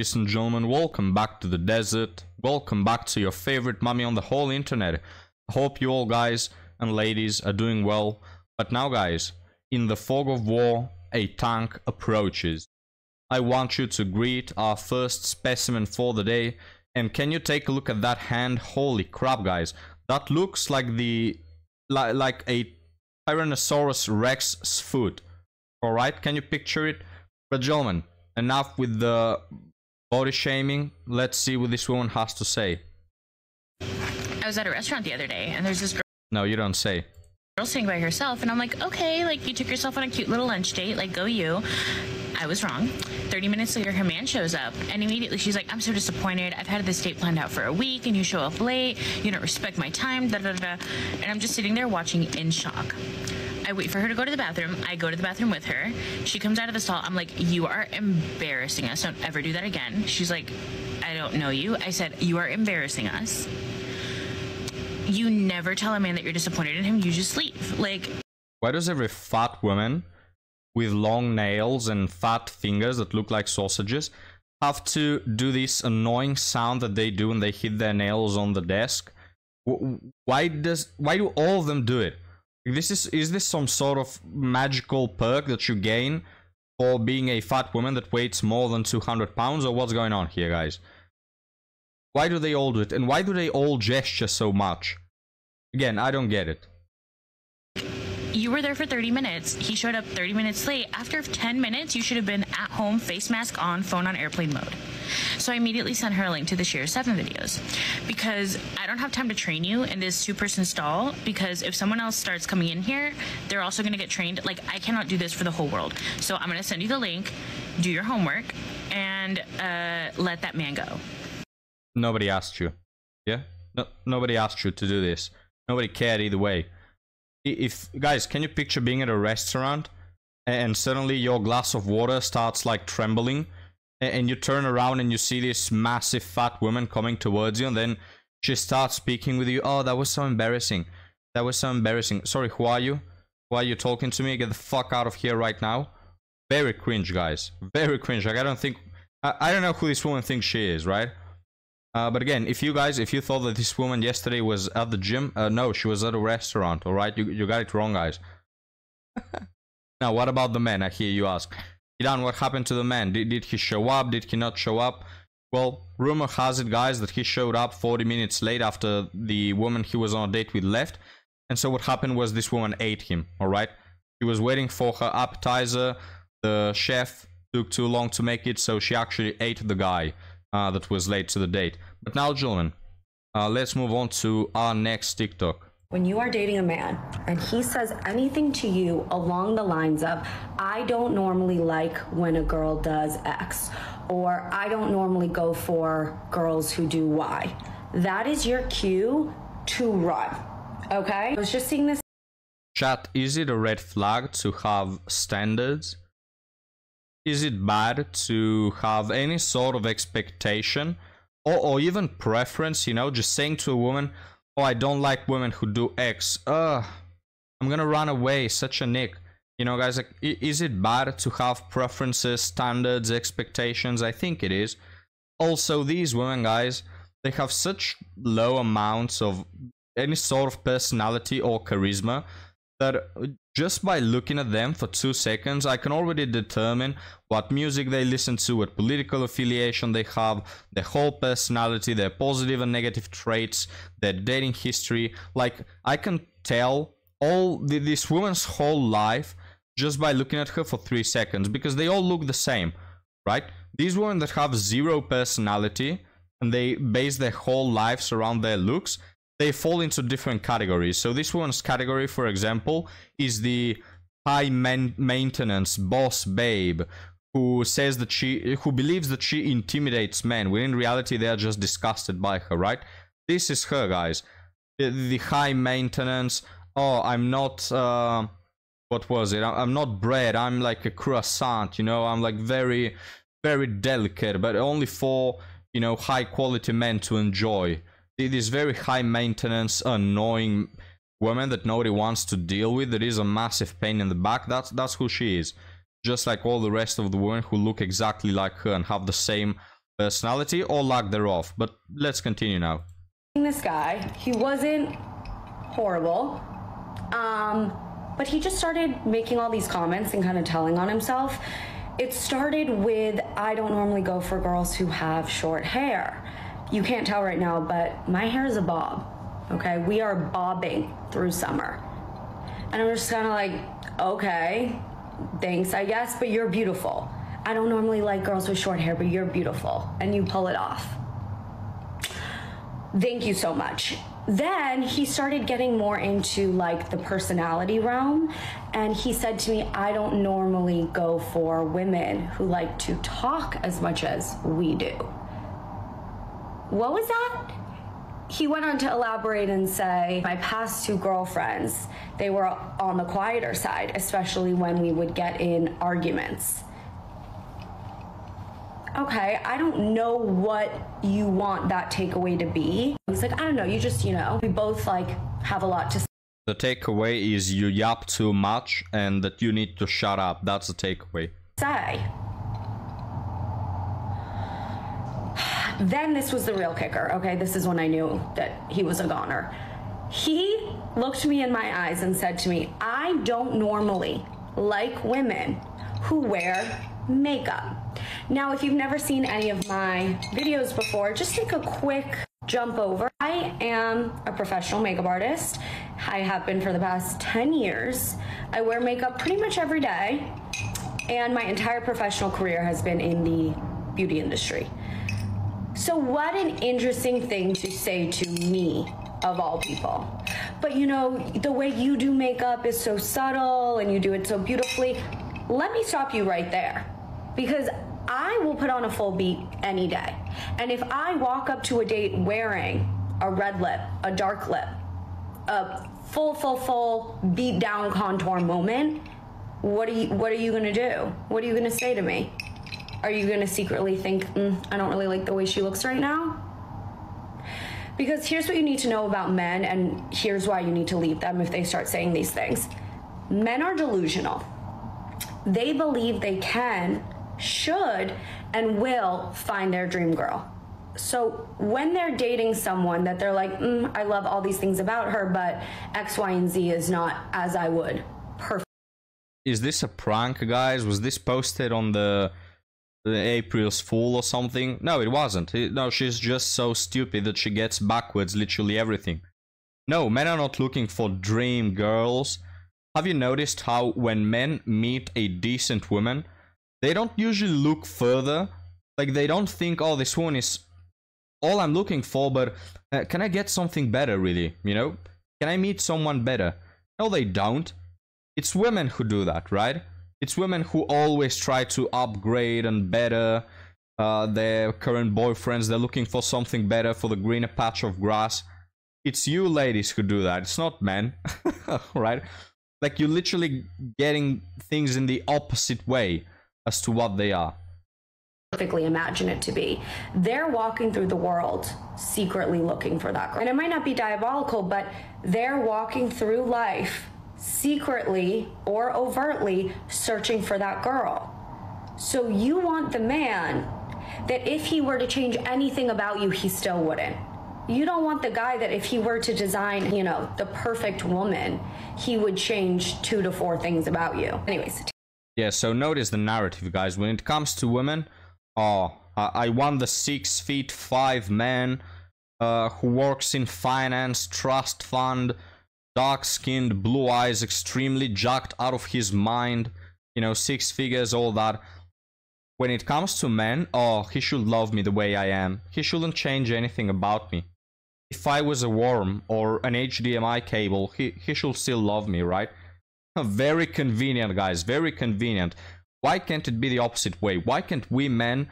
ladies and gentlemen, welcome back to the desert. Welcome back to your favorite mummy on the whole internet. I hope you all guys and ladies are doing well. But now guys, in the fog of war, a tank approaches. I want you to greet our first specimen for the day. And can you take a look at that hand? Holy crap guys, that looks like like a Tyrannosaurus Rex's foot. Alright, can you picture it? But gentlemen, enough with the body shaming. Let's see what this woman has to say. I was at a restaurant the other day and there's this girl. No, you don't say. Girl sitting by herself and I'm like, okay, like you took yourself on a cute little lunch date, like go you. I was wrong. 30 minutes later, her man shows up and immediately she's like, I'm so disappointed. I've had this date planned out for a week and you show up late. You don't respect my time, da da da. And I'm just sitting there watching in shock. I wait for her to go to the bathroom. I go to the bathroom with her. She comes out of the stall. I'm like, you are embarrassing us. Don't ever do that again. She's like, I don't know you. I said, you are embarrassing us. You never tell a man that you're disappointed in him. You just leave. Like, why does every fat woman with long nails and fat fingers that look like sausages have to do this annoying sound that they do when they hit their nails on the desk? Why do all of them do it? Is this some sort of magical perk that you gain for being a fat woman that weighs more than 200 pounds, or what's going on here, guys? Why do they all do it? And why do they all gesture so much? Again, I don't get it. you were there for 30 minutes. He showed up 30 minutes late. After 10 minutes, you should have been at home, face mask on, phone on airplane mode. So I immediately sent her a link to the Share 7 videos because I don't have time to train you in this two-person stall, because if someone else starts coming in here, they're also going to get trained. Like, I cannot do this for the whole world. So I'm going to send you the link, do your homework, and let that man go. Nobody asked you. Yeah? No, nobody asked you to do this. Nobody cared either way. If guys, can you picture being at a restaurant and suddenly your glass of water starts like trembling, and you turn around and you see this massive fat woman coming towards you, and then she starts speaking with you? Oh, that was so embarrassing. That was so embarrassing. Sorry, who are you? Why are you talking to me? Get the fuck out of here right now. Very cringe, guys. Very cringe. Like, I don't know who this woman thinks she is, right? But again, if you thought that this woman yesterday was at the gym, no, she was at a restaurant, alright? You got it wrong, guys. Now, what about the man? I hear you ask. Idan, what happened to the man? Did he show up? Did he not show up? Well, rumor has it, guys, that he showed up 40 minutes late after the woman he was on a date with left. And so what happened was this woman ate him, alright? She was waiting for her appetizer. The chef took too long to make it, so she actually ate the guy that was late to the date. But now, gentlemen, let's move on to our next TikTok. When you are dating a man and he says anything to you along the lines of, I don't normally like when a girl does X, or I don't normally go for girls who do Y, that is your cue to run, okay? I was just seeing this. Chat, is it a red flag to have standards? Is it bad to have any sort of expectation or even preference, you know, just saying to a woman, oh, I don't like women who do X. I'm gonna run away, such a nick. You know, guys, like, is it bad to have preferences, standards, expectations? I think it is. Also, these women, guys, they have such low amounts of any sort of personality or charisma that just by looking at them for 2 seconds, I can already determine what music they listen to, what political affiliation they have, their whole personality, their positive and negative traits, their dating history. Like, I can tell all this woman's whole life just by looking at her for 3 seconds, because they all look the same, right? These women that have zero personality and they base their whole lives around their looks, they fall into different categories. So this one's category, for example, is the high maintenance boss babe who says that who believes that she intimidates men, when in reality they are just disgusted by her, right? This is her, guys. The high maintenance, oh, I'm not, what was it? I'm not bread, I'm like a croissant, you know, I'm like very, very delicate, but only for, you know, high quality men to enjoy. This very high maintenance, annoying woman that nobody wants to deal with, that is a massive pain in the back. That's who she is. Just like all the rest of the women who look exactly like her and have the same personality or lack thereof. But let's continue now. This guy, he wasn't horrible, but he just started making all these comments and kind of telling on himself. It started with, I don't normally go for girls who have short hair. You can't tell right now, but my hair is a bob, okay? We are bobbing through summer. And I'm just kind of like, okay, thanks, I guess, but you're beautiful. I don't normally like girls with short hair, but you're beautiful, and you pull it off. Thank you so much. Then he started getting more into like the personality realm, and he said to me, I don't normally go for women who like to talk as much as we do. What was that? He went on to elaborate and say, my past 2 girlfriends, they were on the quieter side, especially when we would get in arguments. Okay, I don't know what you want that takeaway to be. He's like, I don't know, you just, we both like have a lot to say. The takeaway is you yap too much and that you need to shut up. That's the takeaway. Then this was the real kicker, okay? This is when I knew that he was a goner. He looked me in my eyes and said to me, I don't normally like women who wear makeup. Now, if you've never seen any of my videos before, just take a quick jump over. I am a professional makeup artist. I have been for the past 10 years. I wear makeup pretty much every day, and my entire professional career has been in the beauty industry. So what an interesting thing to say to me, of all people. But the way you do makeup is so subtle and you do it so beautifully. Let me stop you right there, because I will put on a full beat any day. And if I walk up to a date wearing a red lip, a dark lip, a full beat down contour moment, what are you gonna do? What are you gonna say to me? Are you gonna secretly think, I don't really like the way she looks right now? Because here's what you need to know about men, and here's why you need to leave them if they start saying these things. Men are delusional. They believe they can, should, and will find their dream girl. So when they're dating someone that they're like, I love all these things about her, but X, Y, and Z is not as I would. Perfect. Is this a prank, guys? Was this posted on the April's Fool or something? No, it wasn't. No, she's just so stupid that she gets backwards literally everything. No, men are not looking for dream girls. Have you noticed how when men meet a decent woman, they don't usually look further? Like, they don't think, oh, this one is all I'm looking for, but can I get something better, really? Can I meet someone better? No, they don't. It's women who do that, right? It's women who always try to upgrade and better their current boyfriends. They're looking for something better, for the greener patch of grass. It's you ladies who do that. It's not men, right? Like, you're literally getting things in the opposite way as to what they are. Perfectly imagine it to be. They're walking through the world secretly looking for that girl. And it might not be diabolical, but they're walking through life secretly or overtly searching for that girl. So you want the man that if he were to change anything about you, he still wouldn't. You don't want the guy that if he were to design, the perfect woman, he would change 2 to 4 things about you. Anyways. Yeah, so notice the narrative, guys. When it comes to women, I want the 6'5" man who works in finance, trust fund, dark-skinned, blue eyes, extremely jacked out of his mind, 6 figures, all that. When it comes to men, he should love me the way I am. He shouldn't change anything about me. If I was a worm or an HDMI cable, he should still love me, right? Very convenient, guys, very convenient. Why can't it be the opposite way? Why can't we men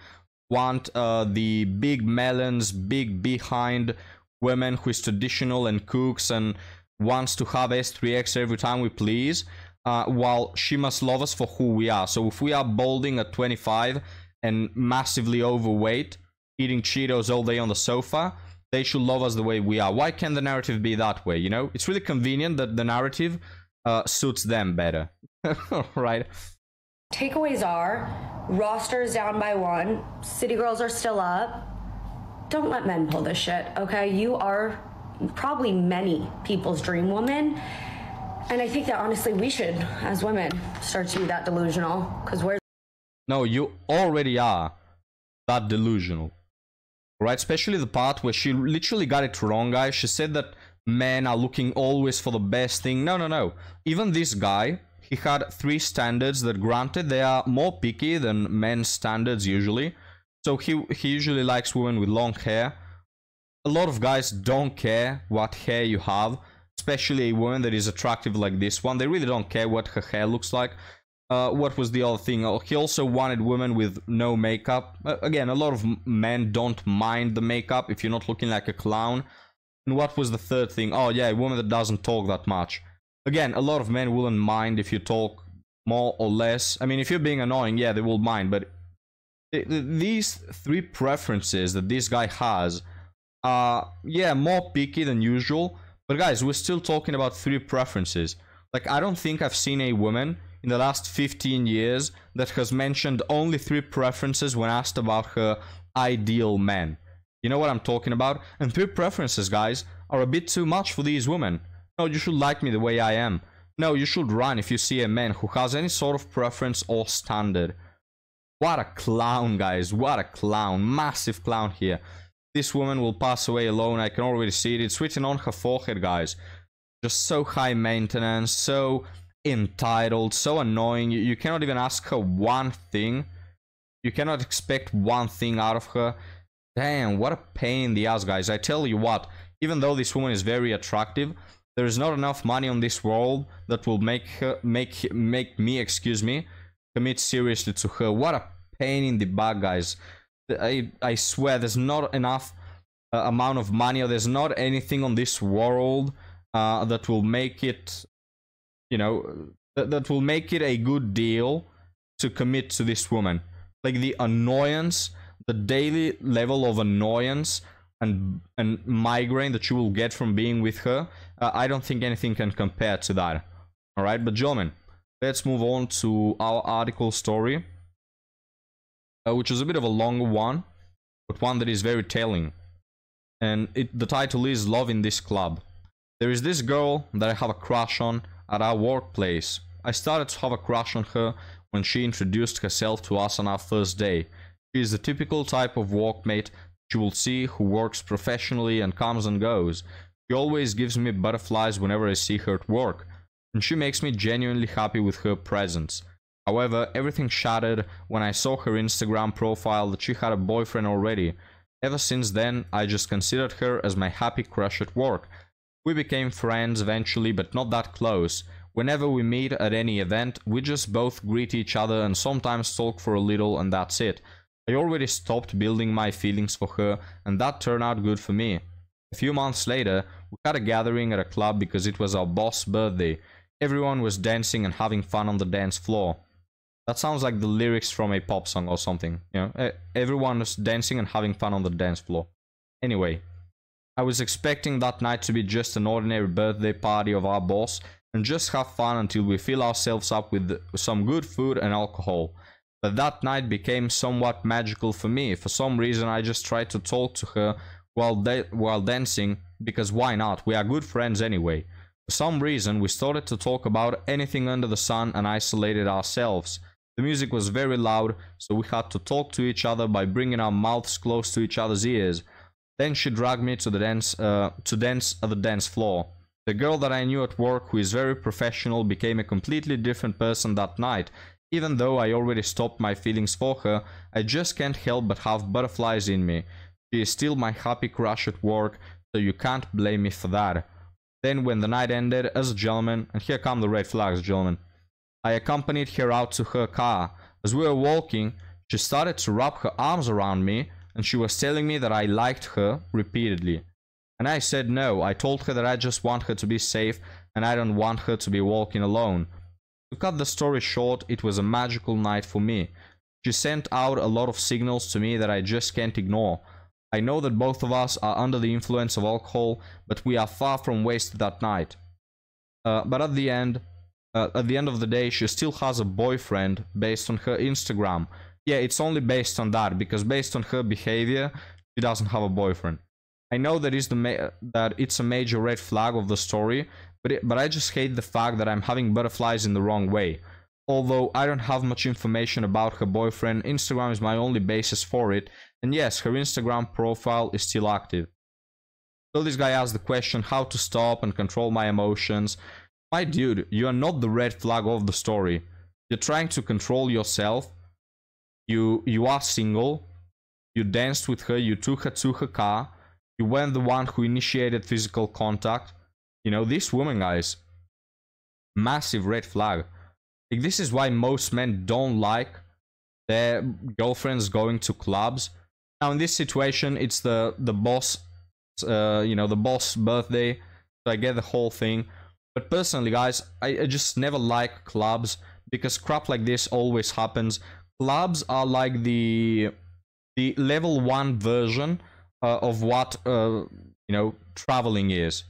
want the big melons, big behind women who is traditional and cooks and wants to have S3X every time we please, while she must love us for who we are? So if we are balding at 25 and massively overweight, eating Cheetos all day on the sofa, they should love us the way we are. Why can't the narrative be that way, It's really convenient that the narrative suits them better, right? Takeaways are rosters down by 1, City Girls are still up. Don't let men pull this shit, okay? You are probably many people's dream woman. And I think that honestly we should, as women, start to be that delusional. Because we're... No, you already are that delusional. Right? Especially the part where she literally got it wrong, guys. She said that men are looking always for the best thing. No, no, no. Even this guy, he had 3 standards that, granted, they are more picky than men's standards usually. So he usually likes women with long hair. A lot of guys don't care what hair you have, especially a woman that is attractive like this one. They really don't care what her hair looks like. What was the other thing? Oh, he also wanted women with no makeup. Again, a lot of men don't mind the makeup if you're not looking like a clown. And what was the third thing? Oh yeah, a woman that doesn't talk that much. Again, a lot of men wouldn't mind if you talk more or less. I mean, if you're being annoying, yeah, they will mind. But these 3 preferences that this guy has are, yeah, more picky than usual. But guys, we're still talking about 3 preferences. Like, I don't think I've seen a woman in the last 15 years that has mentioned only 3 preferences when asked about her ideal man. You know what I'm talking about? And 3 preferences, guys, are a bit too much for these women. No, you should like me the way I am. No, you should run if you see a man who has any sort of preference or standard. What a clown, guys. What a clown. Massive clown here. This woman will pass away alone. I can already see it. It's written on her forehead, guys. Just so high maintenance, so entitled, so annoying. You cannot even ask her one thing. You cannot expect one thing out of her. Damn, what a pain in the ass, guys. I tell you what, even though this woman is very attractive, there is not enough money on this world that will make me commit seriously to her. What a pain in the butt, guys. I swear there's not enough amount of money, or there's not anything on this world that will make it, you know, that will make it a good deal to commit to this woman. Like, the annoyance, the daily level of annoyance and migraine that you will get from being with her, I don't think anything can compare to that. Alright, but gentlemen, let's move on to our article story, which is a bit of a longer one, but one that is very telling. And the title is Love in This Club. There is this girl that I have a crush on at our workplace. I started to have a crush on her when she introduced herself to us on our first day. She is the typical type of workmate you will see who works professionally and comes and goes. She always gives me butterflies whenever I see her at work, and she makes me genuinely happy with her presence. However, everything shattered when I saw her Instagram profile that she had a boyfriend already. Ever since then, I just considered her as my happy crush at work. We became friends eventually, but not that close. Whenever we meet at any event, we just both greet each other and sometimes talk for a little, and that's it. I already stopped building my feelings for her, and that turned out good for me. A few months later, we had a gathering at a club because it was our boss's birthday. Everyone was dancing and having fun on the dance floor. That sounds like the lyrics from a pop song or something, you know? Everyone was dancing and having fun on the dance floor. Anyway, I was expecting that night to be just an ordinary birthday party of our boss and just have fun until we fill ourselves up with some good food and alcohol. But that night became somewhat magical for me. For some reason, I just tried to talk to her while dancing, because why not? We are good friends anyway. For some reason, we started to talk about anything under the sun and isolated ourselves. The music was very loud, so we had to talk to each other by bringing our mouths close to each other's ears. Then she dragged me to dance at the dance floor. The girl that I knew at work, who is very professional, became a completely different person that night. Even though I already stopped my feelings for her, I just can't help but have butterflies in me. She is still my happy crush at work, so you can't blame me for that. Then when the night ended, as a gentleman, and here come the red flags, gentlemen, I accompanied her out to her car. As we were walking, she started to wrap her arms around me, and she was telling me that I liked her repeatedly. And I said no. I told her that I just want her to be safe, and I don't want her to be walking alone. To cut the story short, it was a magical night for me. She sent out a lot of signals to me that I just can't ignore. I know that both of us are under the influence of alcohol, but we are far from wasted that night. But at the end, at the end of the day, she still has a boyfriend based on her Instagram. Yeah, it's only based on that, because based on her behavior, she doesn't have a boyfriend. I know that it's a major red flag of the story, but I just hate the fact that I'm having butterflies in the wrong way. Although I don't have much information about her boyfriend, Instagram is my only basis for it, and yes, her Instagram profile is still active. So this guy asked the question, how to stop and control my emotions. My dude, you are not the red flag of the story. You're trying to control yourself. You are single. You danced with her, you took her to her car. You weren't the one who initiated physical contact. You know, this woman, guys, massive red flag. Like, this is why most men don't like their girlfriends going to clubs. Now, in this situation, it's the boss, the boss birthday, so I get the whole thing. But personally, guys, I just never like clubs, because crap like this always happens. Clubs are like the level 1 version of what traveling is,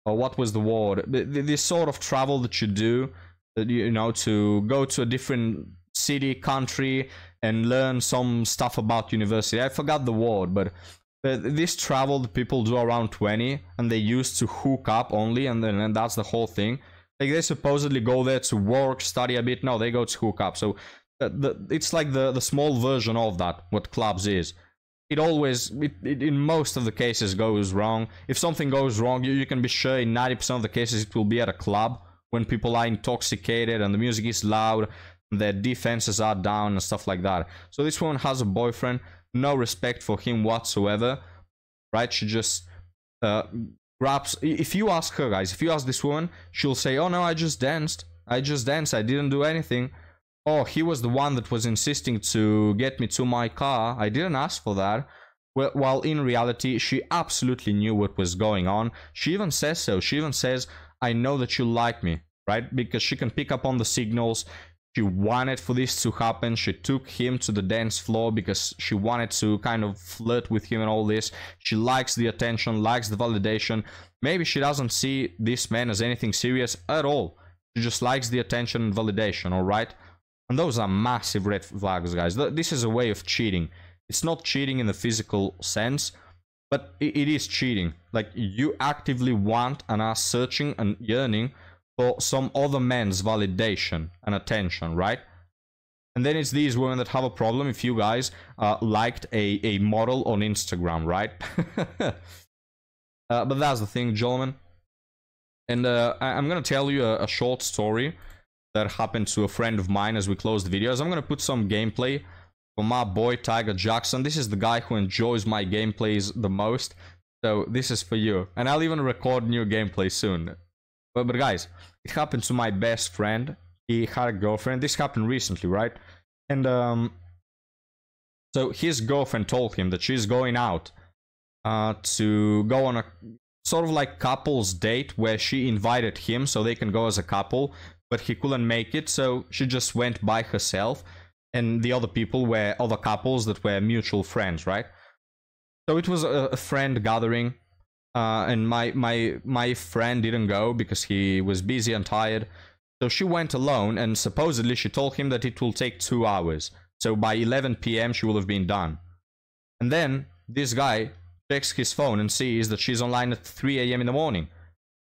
or what was the word? This sort of travel that you do, to go to a different city, country, and learn some stuff about university. I forgot the word, but this travel that people do around 20, and they used to hook up only, and that's the whole thing. Like, they supposedly go there to work, study a bit. No, they go to hook up. So it's like the small version of that, what clubs is. It always, in most of the cases, goes wrong. If something goes wrong, you can be sure in 90% of the cases it will be at a club, when people are intoxicated and the music is loud, and their defenses are down and stuff like that. So this woman has a boyfriend, no respect for him whatsoever, right? She just grabs. If you ask her, guys, if you ask this woman, she'll say, oh no, I just danced, I didn't do anything. Oh, he was the one that was insisting to get me to my car, I didn't ask for that. Well, while in reality, she absolutely knew what was going on. She even says so. She even says, I know that you like me, right? Because she can pick up on the signals. She wanted for this to happen. She took him to the dance floor because she wanted to kind of flirt with him and all this. She likes the attention, likes the validation. Maybe she doesn't see this man as anything serious at all. She just likes the attention and validation, all right? And those are massive red flags, guys. This is a way of cheating. It's not cheating in the physical sense, but it is cheating. Like, you actively want and are searching and yearning for some other man's validation and attention, right? And then it's these women that have a problem if you guys liked a model on Instagram, right? But that's the thing, gentlemen. And I'm gonna tell you a short story that happened to a friend of mine as we close the videos. I'm gonna put some gameplay for my boy Tiger Jackson. This is the guy who enjoys my gameplays the most, so this is for you. And I'll even record new gameplay soon. But guys, it happened to my best friend. He had a girlfriend. This happened recently, right? And so his girlfriend told him that she's going out to go on a sort of like couples date, where she invited him so they can go as a couple, but he couldn't make it, so she just went by herself, and the other people were other couples that were mutual friends, right? So it was a friend gathering, and my friend didn't go because he was busy and tired. So she went alone, and supposedly she told him that it will take 2 hours. So by 11 p.m. she will have been done. And then this guy checks his phone and sees that she's online at 3 a.m. in the morning.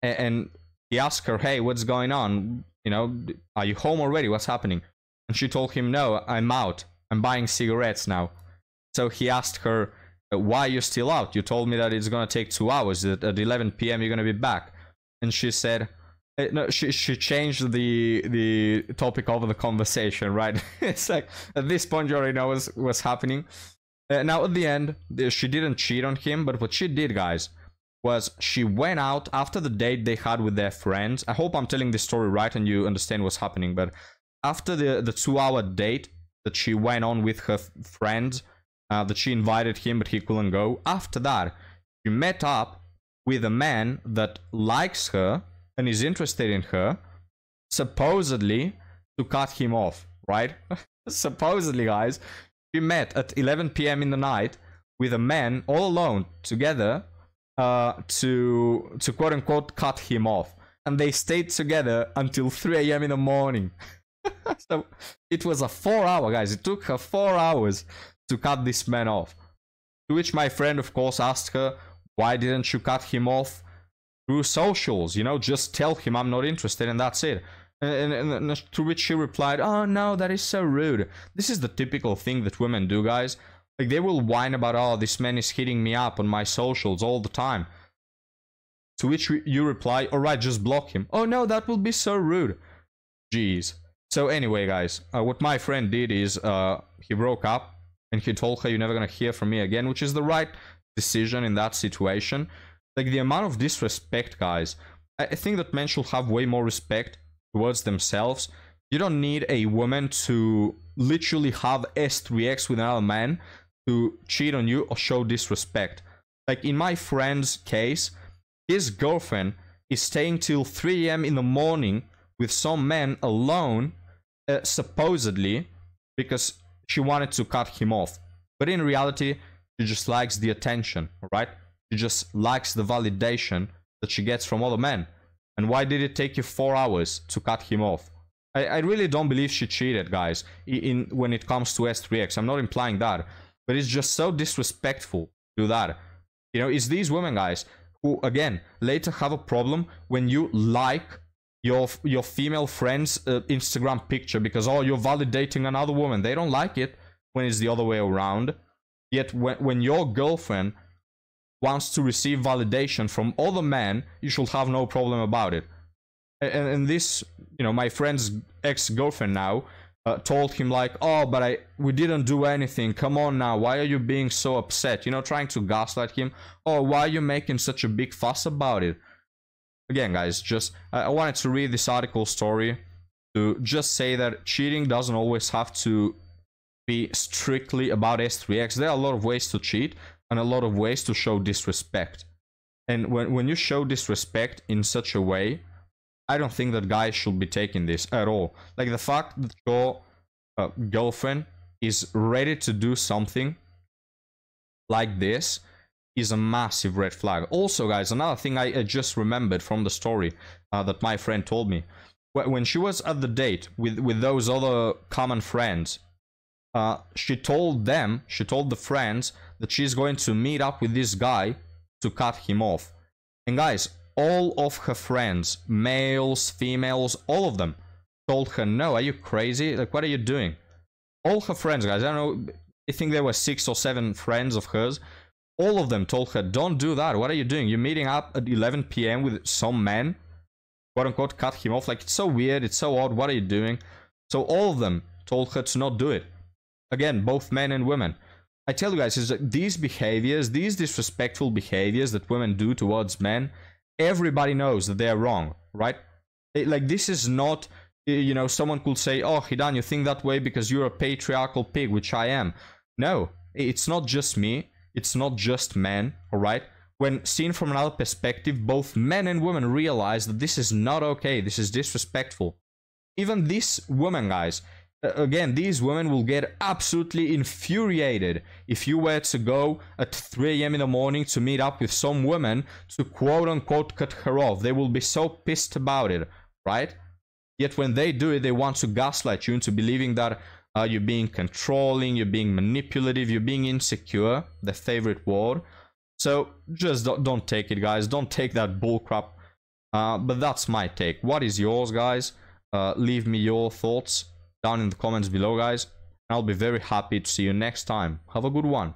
And he asked her, hey, what's going on? You know, are you home already? What's happening? And she told him, no, I'm out. I'm buying cigarettes now. So he asked her, why are you still out? You told me that it's going to take 2 hours. That at 11 p.m. you're going to be back. And she said, no, she changed the topic of the conversation, right? It's like, at this point you already know what's happening. Now at the end, she didn't cheat on him, but what she did, guys, was she went out after the date they had with their friends. I hope I'm telling this story right and you understand what's happening, but after the 2-hour date that she went on with her friends, that she invited him but he couldn't go, after that she met up with a man that likes her and is interested in her, supposedly to cut him off, right? Supposedly, guys, she met at 11 p.m. in the night with a man all alone together to quote unquote cut him off. and they stayed together until 3 a.m. in the morning. So it was a 4-hour, guys. It took her 4 hours to cut this man off. To which my friend, of course, asked her, why didn't you cut him off through socials? You know, just tell him I'm not interested and that's it. And to which she replied, oh no, that is so rude. This is the typical thing that women do, guys. Like, they will whine about, oh, this man is hitting me up on my socials all the time. To which you reply, alright, just block him. Oh no, that will be so rude. Jeez. So anyway, guys, what my friend did is he broke up and he told her, you're never gonna hear from me again, which is the right decision in that situation. Like, the amount of disrespect, guys, I think that men should have way more respect towards themselves. You don't need a woman to literally have S3X with another man to cheat on you or show disrespect. Like, in my friend's case, his girlfriend is staying till 3 a.m. in the morning with some man alone, supposedly because she wanted to cut him off. But in reality, she just likes the attention, alright? She just likes the validation that she gets from other men. And why did it take you 4 hours to cut him off? I really don't believe she cheated, guys, when it comes to S3X. I'm not implying that. But it's just so disrespectful to do that. You know, it's these women, guys, who, again, later have a problem when you like your female friend's Instagram picture because, oh, you're validating another woman. They don't like it when it's the other way around. Yet when your girlfriend wants to receive validation from other men, you should have no problem about it. And this, you know, my friend's ex-girlfriend now told him like, oh, but we didn't do anything. Come on now. Why are you being so upset? You know, trying to gaslight him. Oh, why are you making such a big fuss about it? Again, guys, just I wanted to read this article story to just say that cheating doesn't always have to be strictly about S3X. There are a lot of ways to cheat and a lot of ways to show disrespect. And when you show disrespect in such a way, I don't think that guys should be taking this at all. Like, the fact that your girlfriend is ready to do something like this is a massive red flag. Also, guys, another thing I just remembered from the story that my friend told me. When she was at the date with those other common friends, she told the friends that she's going to meet up with this guy to cut him off. And guys, all of her friends, males, females, all of them told her, no, are you crazy? Like, what are you doing? All her friends, guys, I don't know, I think there were 6 or 7 friends of hers. All of them told her, don't do that. What are you doing? You're meeting up at 11 p.m. with some man, quote unquote, cut him off. Like, it's so weird, it's so odd. What are you doing? So all of them told her to not do it. Again, both men and women. I tell you guys, is that these behaviors, these disrespectful behaviors that women do towards men, everybody knows that they're wrong, right? Like, this is not, you know, someone could say, oh, Hidan, you think that way because you're a patriarchal pig, which I am. No, it's not just me. It's not just men, alright? When seen from another perspective, both men and women realize that this is not okay, this is disrespectful. Even this woman, guys, again, these women will get absolutely infuriated if you were to go at 3 a.m. in the morning to meet up with some woman to quote-unquote cut her off. They will be so pissed about it, right? Yet when they do it, they want to gaslight you into believing that you're being controlling, you're being manipulative, you're being insecure, their favorite word. So just don't take it, guys. Don't take that bullcrap. But that's my take. What is yours, guys? Leave me your thoughts down in the comments below, guys. I'll be very happy to see you next time. Have a good one.